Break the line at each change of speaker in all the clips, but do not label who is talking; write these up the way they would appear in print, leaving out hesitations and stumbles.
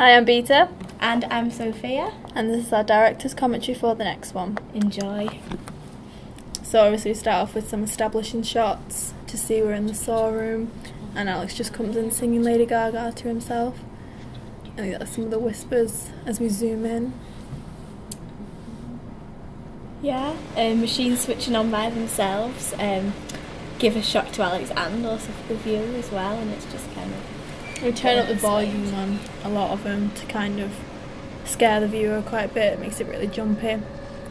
Hi, I'm Beta.
And I'm Sophia.
And this is our director's commentary for the next one.
Enjoy.
So obviously we start off with some establishing shots to see we're in the Saw room, and Alex just comes in singing Lady Gaga to himself. And we got some of the whispers as we zoom in.
Yeah, machines switching on by themselves give a shock to Alex and also for the viewer as well, and it's just kind of...
We turn up the volume on a lot of them to kind of scare the viewer quite a bit. It makes it really jumpy.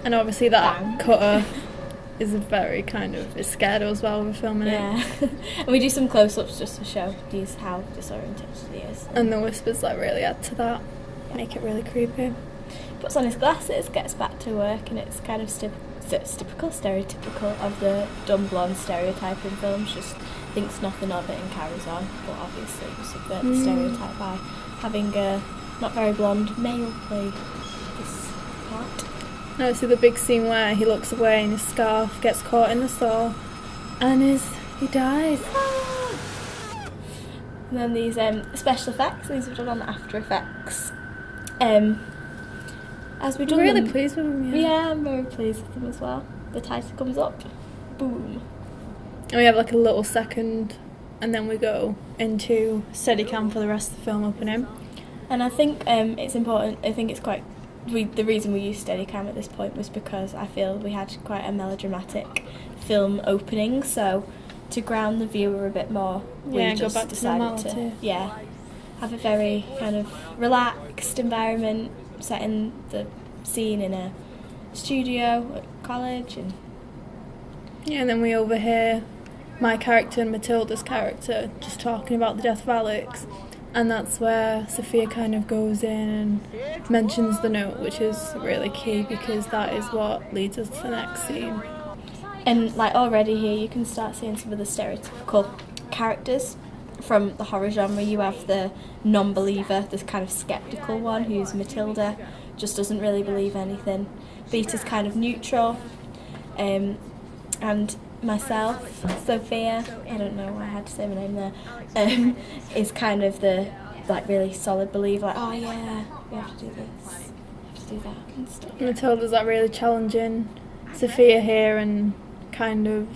And obviously that cutter is a very kind of... It's scared as well when we're filming it.
Yeah. And we do some close-ups just to show these how disoriented he is.
And the whispers like really add to that. Make it really creepy.
Puts on his glasses, gets back to work, and it's kind of stereotypical of the dumb blonde stereotype in films. Just thinks nothing of it and carries on. But obviously we subvert the stereotype by having a not very blonde male play this part.
No, see the big scene where he looks away and his scarf gets caught in the saw and he dies.
And then these special effects, these are done on After Effects. As we've done
I'm really
them,
pleased with them,
yeah, I'm very pleased with them as well. The title comes up, boom.
And we have like a little second and then we go into Steadicam for the rest of the film opening.
And I think it's important, I think it's quite... the reason we used Steadicam at this point was because I feel we had quite a melodramatic film opening, so to ground the viewer a bit more, we just
go back
decided
to
have a very kind of relaxed environment, setting the scene in a studio at college. And
then we overhear my character and Matilda's character just talking about the death of Alex. And that's where Sophia kind of goes in and mentions the note, which is really key because that is what leads us to the next scene.
And like already here you can start seeing some of the stereotypical characters from the horror genre. You have the non-believer, this kind of sceptical one who's Matilda, just doesn't really believe anything. Beta's kind of neutral, and myself, Sophia, I don't know why I had to say my name there, is kind of the like really solid believer, like, oh yeah, we have to do this, we have to do that and stuff.
Matilda's like really challenging Sophia here and kind of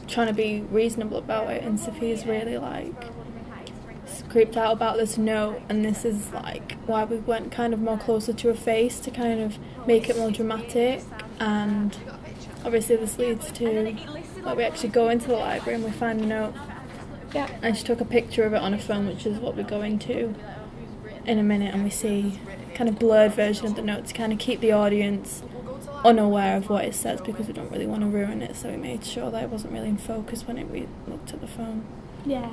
trying to be reasonable about it, and Sophia's really like creeped out about this note, and this is like why we went kind of more closer to her face to kind of make it more dramatic. And obviously this leads to like we actually go into the library and we find a note.
Yeah.
And she took a picture of it on her phone, which is what we're going to in a minute, and we see kind of blurred version of the note to kind of keep the audience unaware of what it says because we don't really want to ruin it, so we made sure that it wasn't really in focus when we looked at the phone.
Yeah.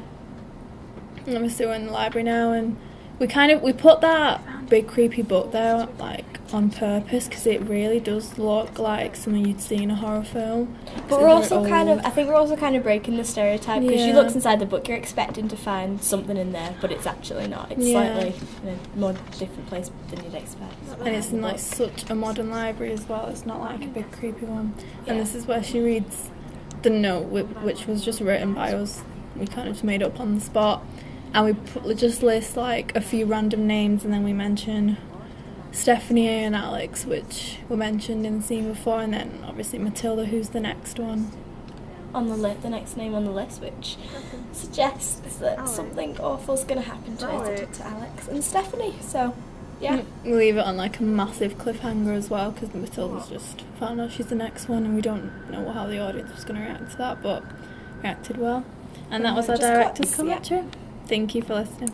And obviously we're in the library now, and we put that big creepy book there like on purpose because it really does look like something you'd see in a horror film.
But we're also I think we're also kind of breaking the stereotype because she looks inside the book, you're expecting to find something in there, but it's actually not. It's slightly in a more different place than you'd expect.
And it's in like such a modern library as well. It's not like a big creepy one. And this is where she reads the note, which was just written by us. We kind of just made up on the spot. And we just list like a few random names, and then we mention Stephanie and Alex, which were mentioned in the scene before, and then obviously Matilda, who's the next one
on the next name on the list, which suggests that something awful's going to happen to Alex and Stephanie. So yeah,
we leave it on like a massive cliffhanger as well because Matilda's just found out she's the next one, and we don't know how the audience was going to react to that, but reacted well. And that was our director's commentary. Thank you for listening.